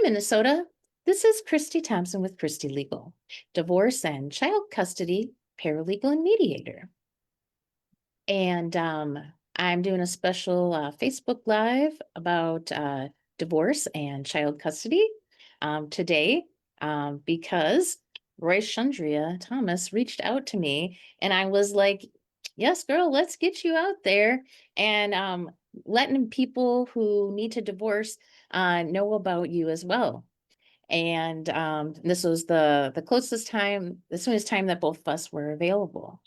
Minnesota. This is Christie Thompson with Christie Legal, divorce and child custody, paralegal and mediator. And I'm doing a special Facebook Live about divorce and child custody today because Royshundria Thomas reached out to me and I was like, yes, girl, let's get you out there and letting people who need to divorce know about you as well. And this was the closest time, the soonest time that both of us were available.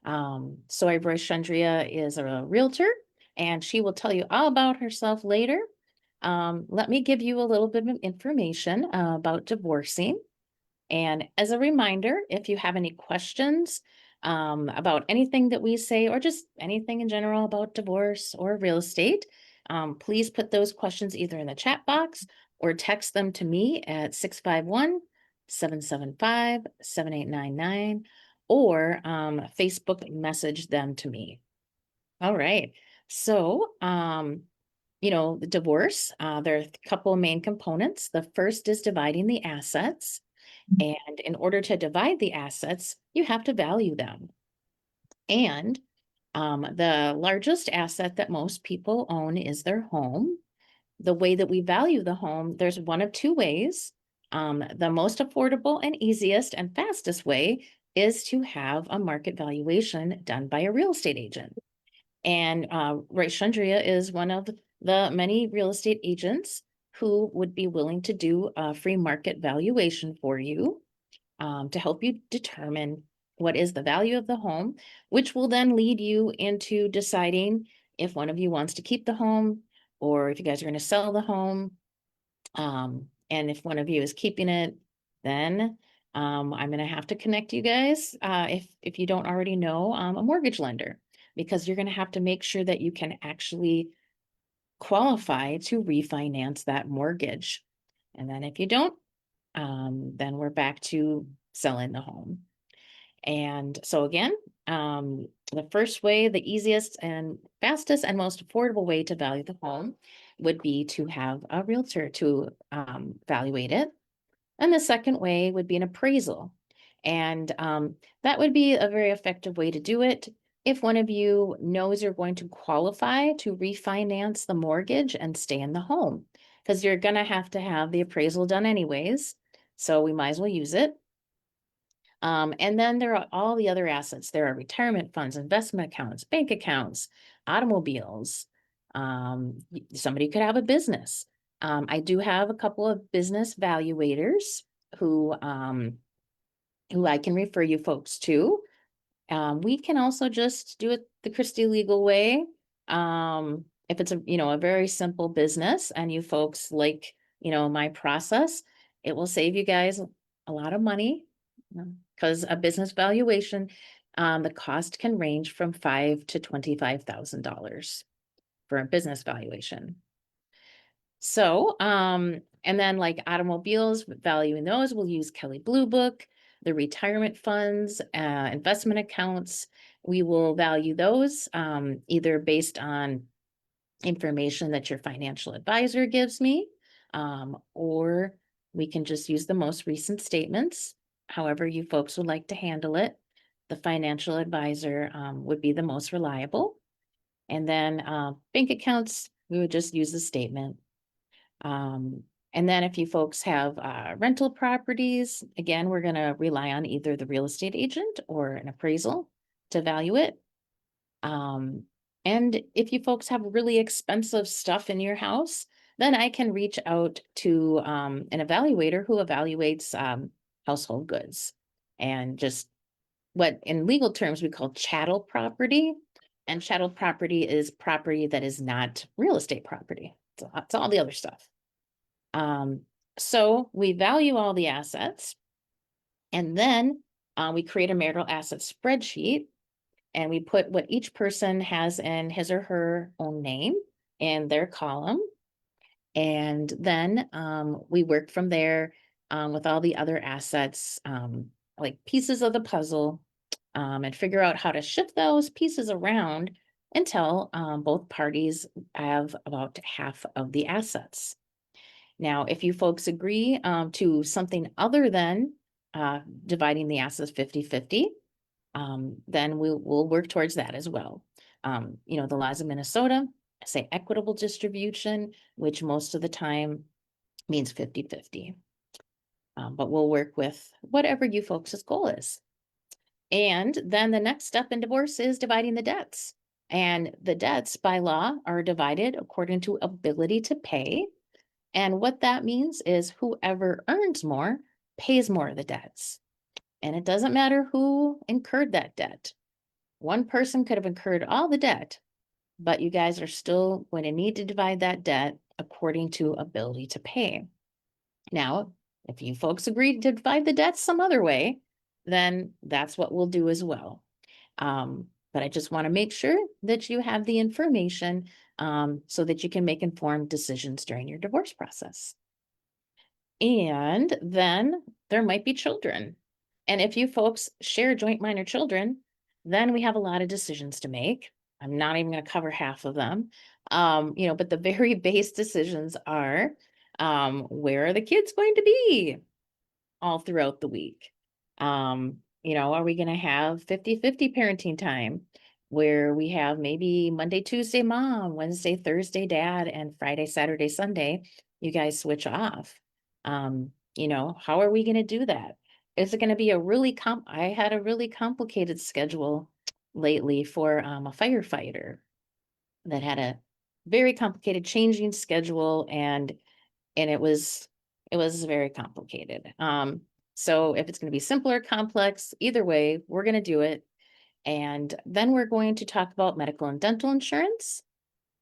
Soy Royshundria is a realtor, and she will tell you all about herself later. Let me give you a little bit of information about divorcing. And as a reminder, if you have any questions about anything that we say, or just anything in general about divorce or real estate, please put those questions either in the chat box or text them to me at 651-775-7899 or Facebook message them to me. All right. So, the divorce, there are a couple of main components. The first is dividing the assets. And in order to divide the assets, you have to value them. And the largest asset that most people own is their home. The way that we value the home, there's one of two ways. The most affordable and easiest and fastest way is to have a market valuation done by a real estate agent. And Royshundria is one of the many real estate agents who would be willing to do a free market valuation for you to help you determine what is the value of the home, which will then lead you into deciding if one of you wants to keep the home or if you guys are going to sell the home. And if one of you is keeping it, then I'm going to have to connect you guys, if you don't already know, a mortgage lender, because you're going to have to make sure that you can actually qualify to refinance that mortgage. And then if you don't, then we're back to selling the home. And so again, the first way, the easiest and fastest and most affordable way to value the home would be to have a realtor to evaluate it. And the second way would be an appraisal. And that would be a very effective way to do it if one of you knows you're going to qualify to refinance the mortgage and stay in the home, because you're going to have the appraisal done anyways. So we might as well use it. And then there are all the other assets. There are retirement funds, investment accounts, bank accounts, automobiles. Somebody could have a business. I do have a couple of business valuators who I can refer you folks to. We can also just do it the Christie Legal way. If it's a very simple business and you folks like, my process, it will save you guys a lot of money, because a business valuation, the cost can range from $5,000 to $25,000 for a business valuation. So, and then like automobiles, valuing those, we'll use Kelley Blue Book, the retirement funds, investment accounts. We will value those either based on information that your financial advisor gives me, or we can just use the most recent statements. However you folks would like to handle it. The financial advisor would be the most reliable. And then bank accounts, we would just use the statement. And then if you folks have rental properties, again, we're going to rely on either the real estate agent or an appraisal to value it. And if you folks have really expensive stuff in your house, then I can reach out to an evaluator who evaluates household goods and just what in legal terms we call chattel property. And chattel property is property that is not real estate property. It's all the other stuff. So we value all the assets, and then we create a marital asset spreadsheet, and we put what each person has in his or her own name in their column. And then we work from there with all the other assets, like pieces of the puzzle, and figure out how to shift those pieces around until both parties have about half of the assets. Now, if you folks agree to something other than dividing the assets 50-50, then we'll work towards that as well. The laws of Minnesota say equitable distribution, which most of the time means 50-50. But we'll work with whatever you folks' goal is. And then the next step in divorce is dividing the debts. And the debts by law are divided according to ability to pay. And what that means is whoever earns more pays more of the debts. And it doesn't matter who incurred that debt. One person could have incurred all the debt, but you guys are still going to need to divide that debt according to ability to pay. Now, if you folks agree to divide the debts some other way, then that's what we'll do as well. But I just want to make sure that you have the information so that you can make informed decisions during your divorce process. And then there might be children. And if you folks share joint minor children, then we have a lot of decisions to make. I'm not even going to cover half of them. But the very base decisions are where are the kids going to be all throughout the week? Are we going to have 50-50 parenting time where we have maybe Monday, Tuesday, mom, Wednesday, Thursday, dad, and Friday, Saturday, Sunday, you guys switch off? How are we going to do that? Is it going to be I had a really complicated schedule lately for a firefighter that had a very complicated changing schedule, and it was very complicated. So if it's going to be simple or complex, either way, we're going to do it. And then we're going to talk about medical and dental insurance.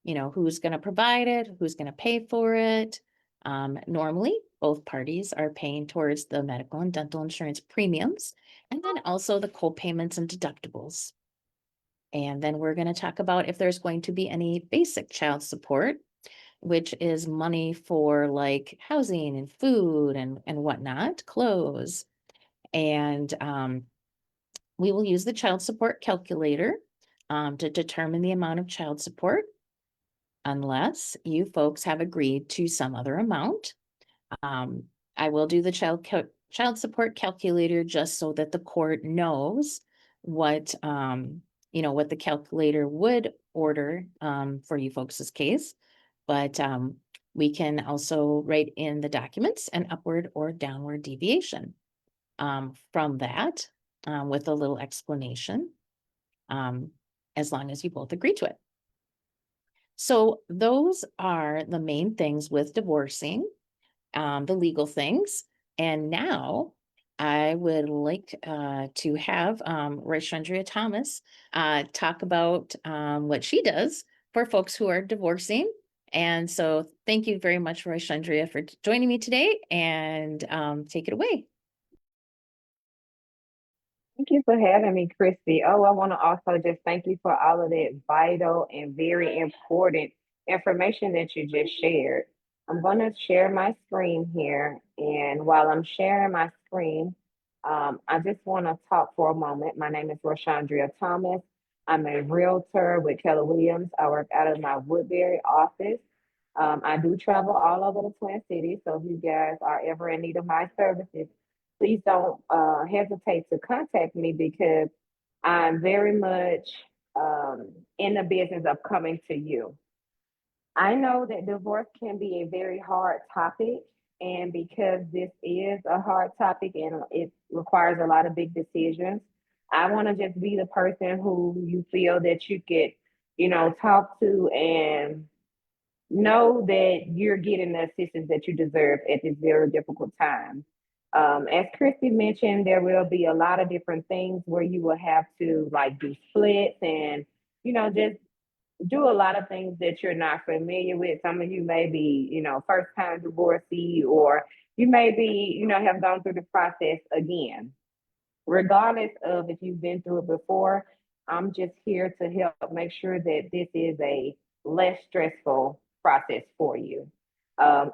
Who's going to provide it, who's going to pay for it. Normally, both parties are paying towards the medical and dental insurance premiums, and then also the co-payments and deductibles. And then we're going to talk about if there's going to be any basic child support, which is money for like housing and food and whatnot, clothes. And we will use the child support calculator to determine the amount of child support, unless you folks have agreed to some other amount. I will do the child support calculator just so that the court knows what what the calculator would order for you folks' case. But we can also write in the documents an upward or downward deviation from that with a little explanation, as long as you both agree to it. So those are the main things with divorcing, the legal things. And now I would like to have Royshundria Thomas talk about what she does for folks who are divorcing. And so thank you very much, Royshundria, for joining me today, and take it away. Thank you for having me, Christy. Oh, I want to also just thank you for all of that vital and very important information that you just shared. I'm going to share my screen here. And while I'm sharing my screen, I just want to talk for a moment. My name is Royshundria Thomas. I'm a realtor with Keller Williams. I work out of my Woodbury office. I do travel all over the Twin Cities. So if you guys are ever in need of my services, please don't hesitate to contact me, because I'm very much in the business of coming to you. I know that divorce can be a very hard topic, and because this is a hard topic and it requires a lot of big decisions, I want to just be the person who you feel that you could, talk to and know that you're getting the assistance that you deserve at this very difficult time. As Christy mentioned, there will be a lot of different things where you will have to like do splits and, just do a lot of things that you're not familiar with. Some of you may be, first time divorcee, or you may be, have gone through the process again. Regardless of if you've been through it before, I'm just here to help make sure that this is a less stressful process for you.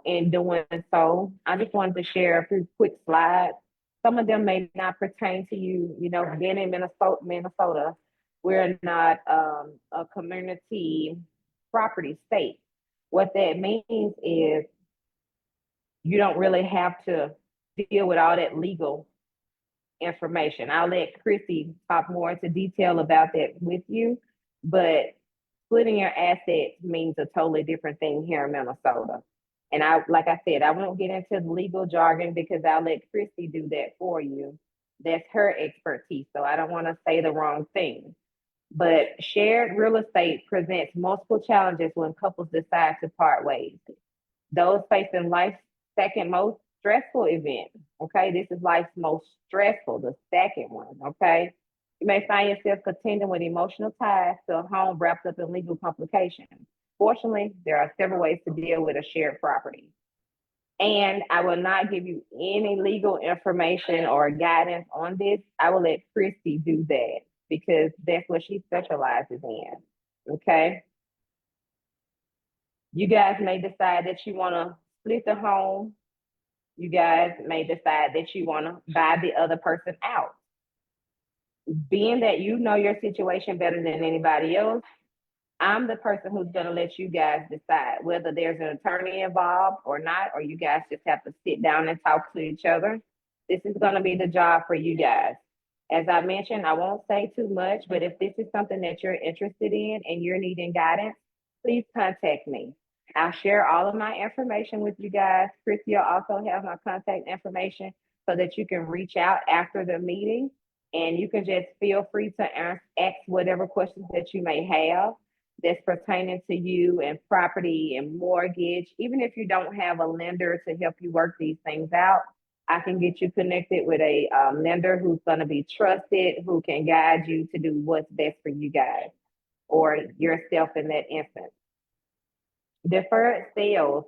In doing so, I just wanted to share a few quick slides. Some of them may not pertain to you. Being in Minnesota, we're not a community property state. What that means is you don't really have to deal with all that legal information. I'll let Chrissy talk more into detail about that with you, but splitting your assets means a totally different thing here in Minnesota. And like I said, I won't get into the legal jargon because I'll let Christy do that for you. That's her expertise. So I don't want to say the wrong thing. But shared real estate presents multiple challenges when couples decide to part ways. Those facing life's second most stressful event. Okay, this is life's most stressful, the second one. Okay, you may find yourself contending with emotional ties to a home wrapped up in legal complications. Fortunately, there are several ways to deal with a shared property. And I will not give you any legal information or guidance on this. I will let Christy do that because that's what she specializes in. Okay. You guys may decide that you want to split the home. You guys may decide that you want to buy the other person out. Being that you know your situation better than anybody else, I'm the person who's going to let you guys decide whether there's an attorney involved or not, or you guys just have to sit down and talk to each other. This is going to be the job for you guys. As I mentioned, I won't say too much, but if this is something that you're interested in and you're needing guidance, please contact me. I'll share all of my information with you guys. Christy will also have my contact information so that you can reach out after the meeting and you can just feel free to ask whatever questions that you may have that's pertaining to you and property and mortgage. Even if you don't have a lender to help you work these things out, I can get you connected with a lender who's going to be trusted, who can guide you to do what's best for you guys or yourself in that instance. Deferred sales.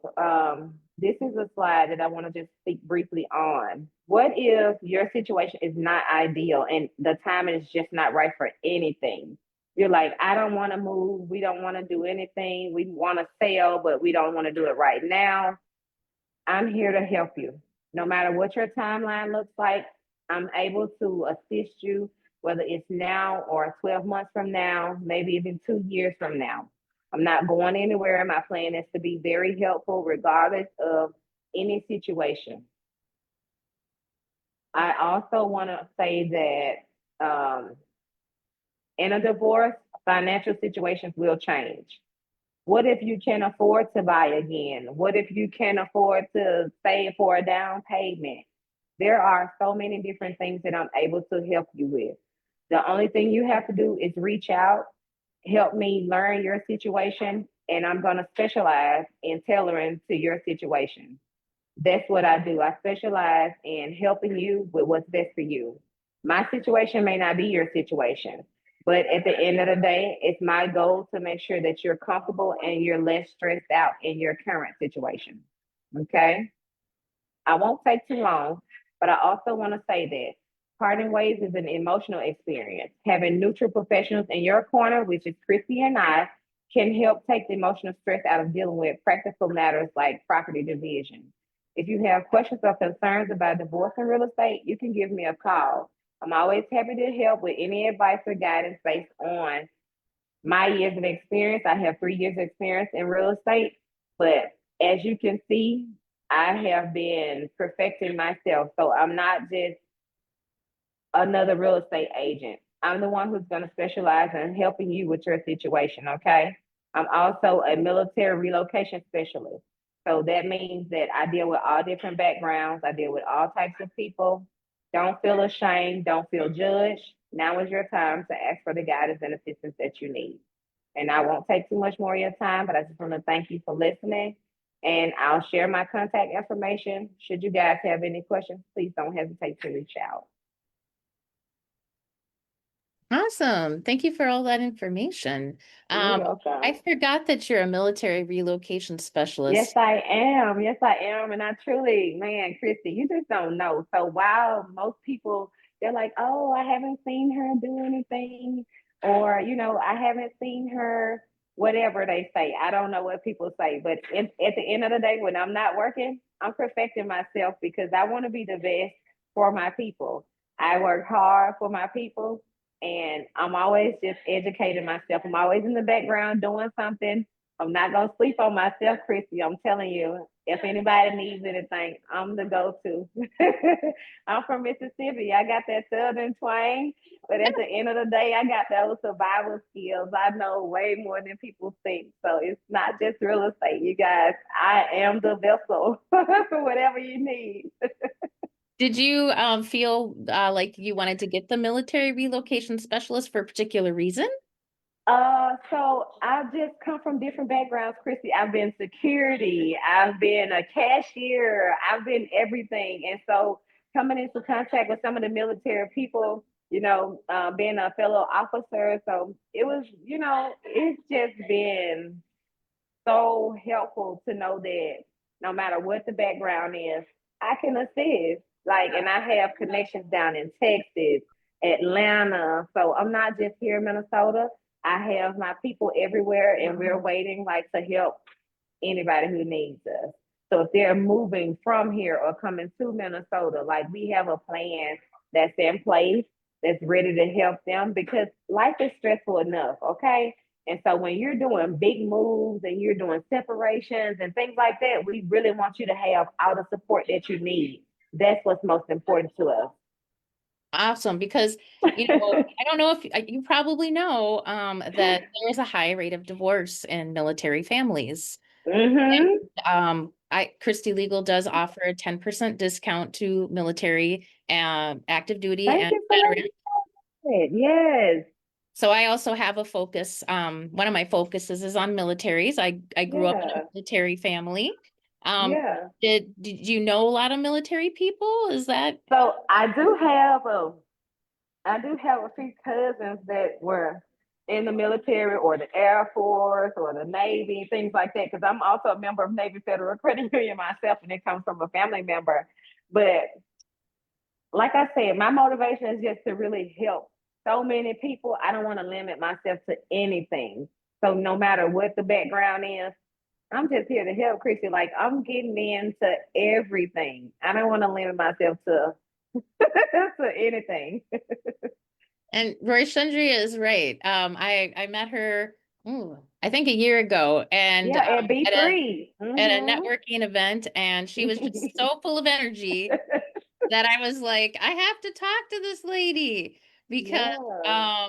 This is a slide that I want to just speak briefly on. What if your situation is not ideal and the timing is just not right for anything? You're like, I don't want to move. We don't want to do anything. We want to sell, but we don't want to do it right now. I'm here to help you. No matter what your timeline looks like, I'm able to assist you, whether it's now or 12 months from now, maybe even 2 years from now. I'm not going anywhere. My plan is to be very helpful regardless of any situation. I also want to say that in a divorce, financial situations will change. What if you can afford to buy again? What if you can afford to save for a down payment? There are so many different things that I'm able to help you with. The only thing you have to do is reach out, help me learn your situation, and I'm going to specialize in tailoring to your situation. That's what I do. I specialize in helping you with what's best for you. My situation may not be your situation, but at the end of the day, it's my goal to make sure that you're comfortable and you're less stressed out in your current situation. Okay. I won't take too long, but I also want to say that parting ways is an emotional experience. Having neutral professionals in your corner, which is Christy and I, can help take the emotional stress out of dealing with practical matters like property division. If you have questions or concerns about divorce and real estate, you can give me a call. I'm always happy to help with any advice or guidance based on my years of experience. I have 3 years of experience in real estate, but as you can see, I have been perfecting myself. So I'm not just another real estate agent. I'm the one who's going to specialize in helping you with your situation. Okay. I'm also a military relocation specialist. So that means that I deal with all different backgrounds. I deal with all types of people. Don't feel ashamed. Don't feel judged. Now is your time to ask for the guidance and assistance that you need. And I won't take too much more of your time, but I just want to thank you for listening. And I'll share my contact information. Should you guys have any questions, please don't hesitate to reach out. Awesome. Thank you for all that information. You're welcome. I forgot that you're a military relocation Yes, specialist. I am. Yes, I am. And I truly, man, Christy, you just don't know. So while most people, they're like, oh, I haven't seen her do anything, or, I haven't seen her, whatever they say. I don't know what people say. But at the end of the day, when I'm not working, I'm perfecting myself because I want to be the best for my people. I work hard for my people, and I'm always just educating myself. I'm always in the background doing something I'm not gonna sleep on myself, Christy. I'm telling you, if anybody needs anything, I'm the go-to. I'm from Mississippi. I got that southern twang, but at the end of the day, I got those survival skills. I know way more than people think. So it's not just real estate, you guys. I am the vessel for whatever you need. Did you feel like you wanted to get the military relocation specialist for a particular reason? So I've just come from different backgrounds, Christy. I've been security, I've been a cashier, I've been everything. And so coming into contact with some of the military people, being a fellow officer, so it was, it's just been so helpful to know that no matter what the background is, I can assist. Like, and I have connections down in Texas, Atlanta. So I'm not just here in Minnesota. I have my people everywhere, and we're waiting like to help anybody who needs us. So if they're moving from here or coming to Minnesota, like we have a plan that's in place that's ready to help them because life is stressful enough, okay? And so when you're doing big moves and you're doing separations and things like that, we really want you to have all the support that you need. That's what's most important to us. Awesome, because I don't know if you probably know that there is a high rate of divorce in military families. Mm-hmm. Christie Legal does offer a 10% discount to military, active duty Thank and you for veterans. letting me know that. Yes. So I also have a focus. One of my focuses is on militaries. I grew up in a Yeah. military family. Um, Yeah. did you know a lot of military people? Is that So I do have a few cousins that were in the military or the Air Force or the Navy, things like that. Because I'm also a member of Navy Federal Credit Union myself, and it comes from a family member. But like I said, my motivation is just to really help so many people. I don't want to limit myself to anything. So no matter what the background is, I'm just here to help, Chrissy. Like I'm getting into everything. I don't want to limit myself to to anything. and Royshundria is right. I met her, I think a year ago, and Yeah, and be at a free. at a Mm-hmm. networking event, and she was just so full of energy that I was like, I have to talk to this lady because Yeah.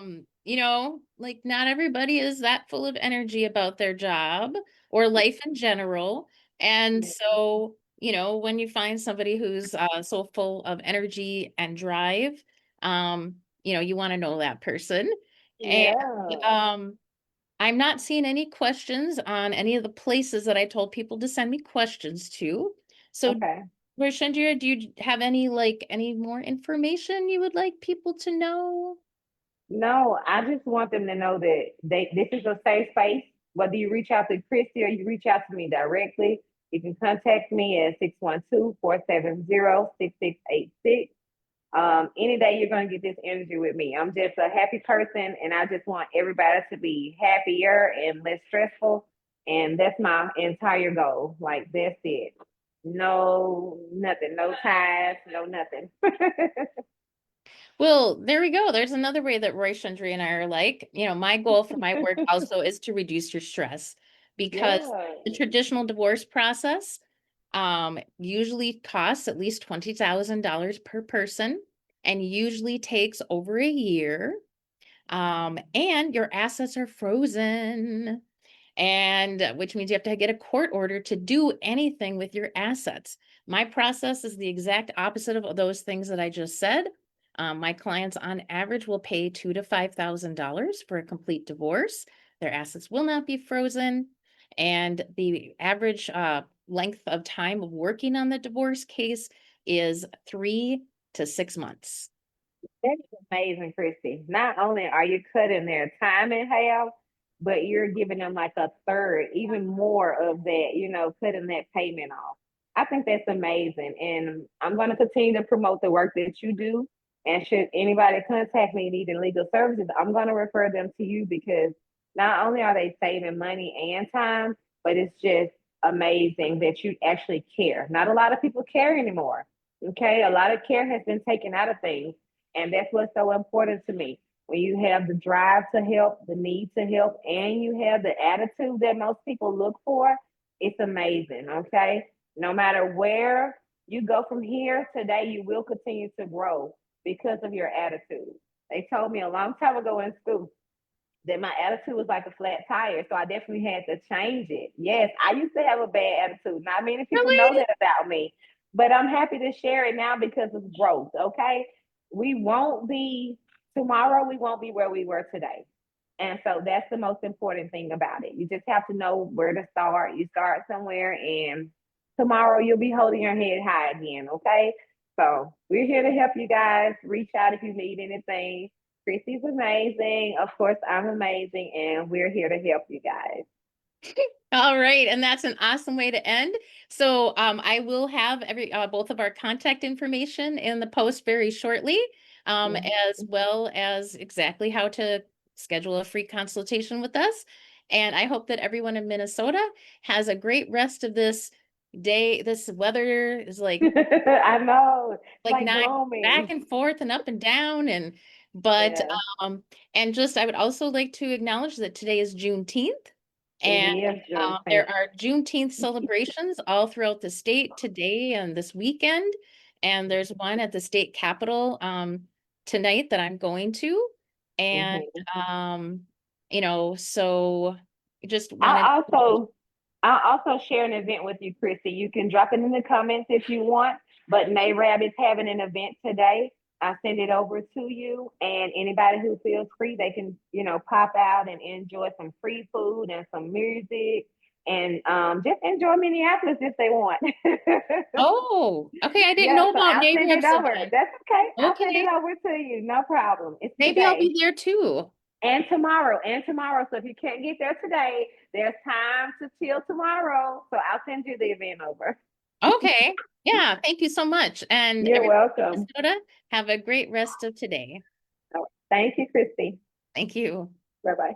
like not everybody is that full of energy about their job or life in general. And so, when you find somebody who's so full of energy and drive, you want to know that person. And Yeah. um I'm not seeing any questions on any of the places that I told people to send me questions to. So, Okay. Roshandra, do you have any more information you would like people to know? No, I just want them to know that this is a safe space. Whether you reach out to Christy or you reach out to me directly, you can contact me at 612-470-6686. Any day you're going to get this energy with me. I'm just a happy person and I just want everybody to be happier and less stressful. And that's my entire goal. Like, that's it. No, nothing. No ties, no nothing. Well, there we go. There's another way that Roy Chandra and I are like, my goal for my work also is to reduce your stress because Yeah. the traditional divorce process usually costs at least $20,000 per person and usually takes over a year. And your assets are frozen, and which means you have to get a court order to do anything with your assets. My process is the exact opposite of those things that I just said. My clients on average will pay $2,000 to $5,000 for a complete divorce. Their assets will not be frozen. And the average length of time of working on the divorce case is 3 to 6 months. That's amazing, Christy. Not only are you cutting their time in half, but you're giving them like a third, even more of that, cutting that payment off. I think that's amazing. And I'm going to continue to promote the work that you do. And should anybody contact me needing legal services, I'm going to refer them to you because not only are they saving money and time, but it's just amazing that you actually care. Not a lot of people care anymore. Okay. A lot of care has been taken out of things. And that's what's so important to me. when you have the drive to help, the need to help, and you have the attitude that most people look for, it's amazing. Okay. No matter where you go from here today, you will continue to grow because of your attitude. They told me a long time ago in school that my attitude was like a flat tire. So I definitely had to change it. Yes, I used to have a bad attitude. Not many people know Really? that about me, but I'm happy to share it now because of growth. Okay. We won't be tomorrow, we won't be where we were today. And so that's the most important thing about it. You just have to know where to start. You start somewhere, and tomorrow you'll be holding your head high again. Okay. So we're here to help you guys. Reach out if you need anything. Christie's amazing. Of course, I'm amazing, and we're here to help you guys. All right, and that's an awesome way to end. So I will have both of our contact information in the post very shortly, as Mhm. well as exactly how to schedule a free consultation with us. And I hope that everyone in Minnesota has a great rest of this day. This weather is I know. It's like like not back gloomy. and forth and up and down, and but Yeah, and just I would also like to acknowledge that today is Juneteenth, it and is there Juneteenth. are Juneteenth celebrations all throughout the state today and this weekend, and there's one at the state capitol tonight that I'm going to, and Mhm. um so just wanted I also I'll also share an event with you, Chrissy. You can drop it in the comments if you want. But NARAB is having an event today. I'll send it over to you. And anybody who feels free, they can, pop out and enjoy some free food and some music and just enjoy Minneapolis if they want. Oh, okay, I didn't Yeah, know so about I'll send it neighborhoods over. event. That's okay. I'll send it Okay, over to you. No problem. It's maybe I'll today be there too. and tomorrow and tomorrow. So if you can't get there today, there's time to chill tomorrow. So I'll send you the event over. Okay. Yeah, thank you so much. And You're everyone in welcome. Minnesota, have a great rest of today. Thank you, Christy. Thank you. Bye bye.